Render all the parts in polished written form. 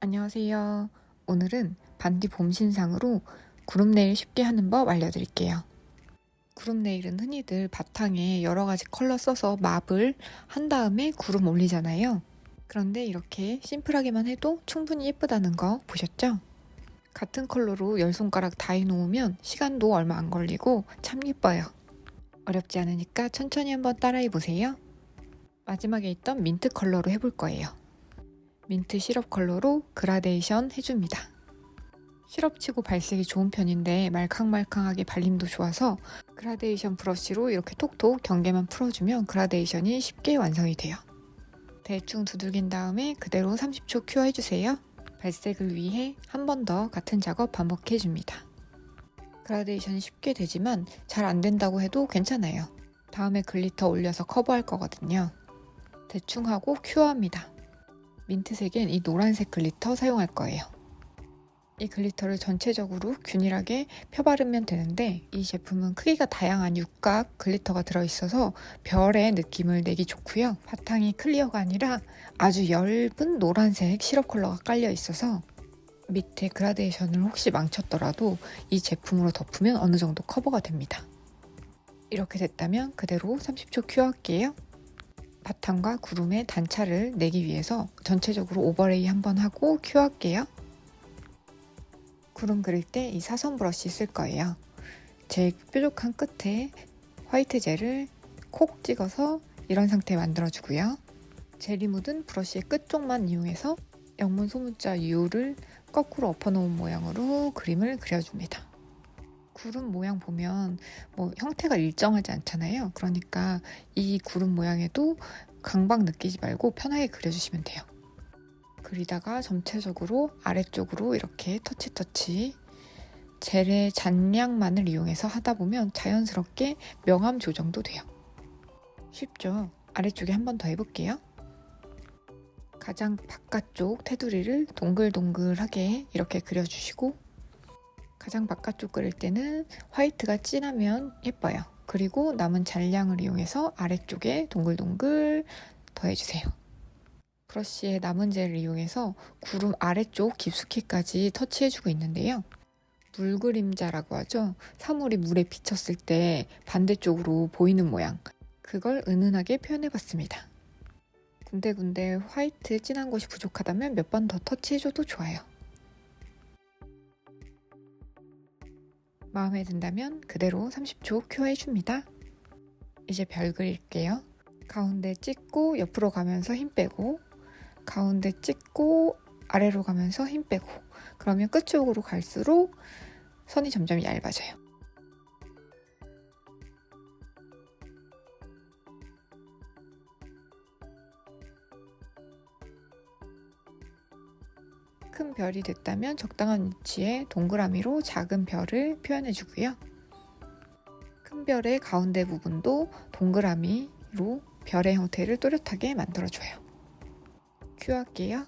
안녕하세요. 오늘은 반디 봄 신상으로 구름 네일 쉽게 하는 법 알려드릴게요. 구름 네일은 흔히들 바탕에 여러 가지 컬러 써서 맙을 한 다음에 구름 올리잖아요. 그런데 이렇게 심플하게만 해도 충분히 예쁘다는 거 보셨죠? 같은 컬러로 10손가락 다 해놓으면 시간도 얼마 안 걸리고 참 예뻐요. 어렵지 않으니까 천천히 한번 따라해 보세요. 마지막에 있던 민트 컬러로 해볼 거예요. 민트 시럽 컬러로 그라데이션 해줍니다. 시럽치고 발색이 좋은 편인데 말캉말캉하게 발림도 좋아서 그라데이션 브러쉬로 이렇게 톡톡 경계만 풀어주면 그라데이션이 쉽게 완성이 돼요. 대충 두들긴 다음에 그대로 30초 큐어 해주세요. 발색을 위해 한 번 더 같은 작업 반복해줍니다. 그라데이션이 쉽게 되지만 잘 안된다고 해도 괜찮아요. 다음에 글리터 올려서 커버할 거거든요. 대충 하고 큐어합니다. 민트색엔 이 노란색 글리터 사용할 거예요. 이 글리터를 전체적으로 균일하게 펴바르면 되는데 이 제품은 크기가 다양한 육각 글리터가 들어있어서 별의 느낌을 내기 좋고요. 바탕이 클리어가 아니라 아주 엷은 노란색 시럽 컬러가 깔려 있어서 밑에 그라데이션을 혹시 망쳤더라도 이 제품으로 덮으면 어느 정도 커버가 됩니다. 이렇게 됐다면 그대로 30초 큐어할게요. 바탕과 구름의 단차를 내기 위해서 전체적으로 오버레이 한번 하고 큐어할게요. 구름 그릴 때 이 사선 브러쉬 쓸 거예요. 제일 뾰족한 끝에 화이트 젤을 콕 찍어서 이런 상태 만들어주고요. 젤이 묻은 브러쉬의 끝쪽만 이용해서 영문 소문자 U를 거꾸로 엎어놓은 모양으로 그림을 그려줍니다. 구름 모양 보면 형태가 일정하지 않잖아요. 그러니까 이 구름 모양에도 강박 느끼지 말고 편하게 그려주시면 돼요. 그리다가 전체적으로 아래쪽으로 이렇게 터치 젤의 잔량만을 이용해서 하다 보면 자연스럽게 명암 조정도 돼요. 쉽죠? 아래쪽에 한 번 더 해볼게요. 가장 바깥쪽 테두리를 동글동글하게 이렇게 그려주시고 가장 바깥쪽 그릴 때는 화이트가 진하면 예뻐요. 그리고 남은 잔량을 이용해서 아래쪽에 동글동글 더해주세요. 브러쉬에 남은 젤을 이용해서 구름 아래쪽 깊숙이까지 터치해주고 있는데요. 물 그림자라고 하죠. 사물이 물에 비쳤을 때 반대쪽으로 보이는 모양, 그걸 은은하게 표현해봤습니다. 군데군데 화이트 진한 곳이 부족하다면 몇 번 더 터치해줘도 좋아요. 마음에 든다면 그대로 30초 큐어 해줍니다. 이제 별 그릴게요. 가운데 찍고 옆으로 가면서 힘 빼고 가운데 찍고 아래로 가면서 힘 빼고 그러면 끝쪽으로 갈수록 선이 점점 얇아져요. 큰 별이 됐다면 적당한 위치에 동그라미로 작은 별을 표현해 주고요. 큰 별의 가운데 부분도 동그라미로 별의 형태를 또렷하게 만들어줘요. 큐어할게요.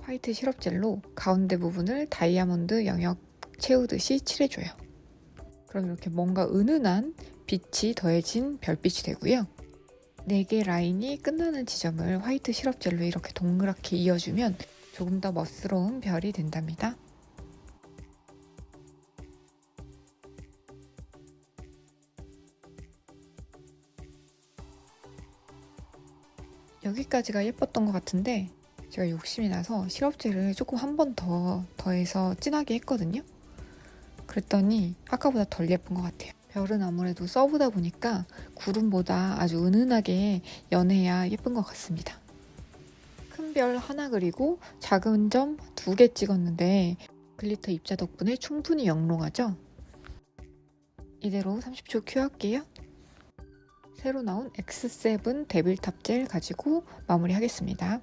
화이트 시럽젤로 가운데 부분을 다이아몬드 영역 채우듯이 칠해줘요. 그럼 이렇게 뭔가 은은한 빛이 더해진 별빛이 되고요. 4개 라인이 끝나는 지점을 화이트 시럽젤로 이렇게 동그랗게 이어주면 조금 더 멋스러운 별이 된답니다. 여기까지가 예뻤던 것 같은데 제가 욕심이 나서 시럽젤을 조금 한 번 더 더해서 진하게 했거든요. 그랬더니 아까보다 덜 예쁜 것 같아요. 별은 아무래도 써보다 보니까 구름보다 아주 은은하게 연해야 예쁜 것 같습니다. 큰 별 하나 그리고 작은 점 2개 찍었는데 글리터 입자 덕분에 충분히 영롱하죠? 이대로 30초 큐 할게요. 새로 나온 X7 데빌탑 젤 가지고 마무리하겠습니다.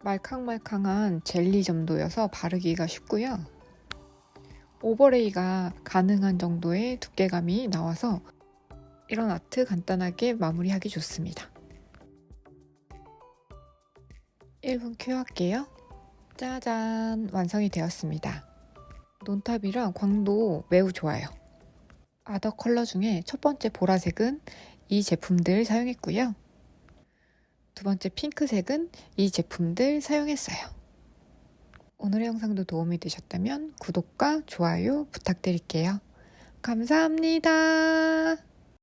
말캉말캉한 젤리 점도여서 바르기가 쉽고요. 오버레이가 가능한 정도의 두께감이 나와서 이런 아트 간단하게 마무리하기 좋습니다. 1분 큐 할게요. 짜잔! 완성이 되었습니다. 논탑이랑 광도 매우 좋아요. 아더 컬러 중에 첫 번째 보라색은 이 제품들 사용했고요. 두 번째 핑크색은 이 제품들 사용했어요. 오늘의 영상도 도움이 되셨다면 구독과 좋아요 부탁드릴게요. 감사합니다.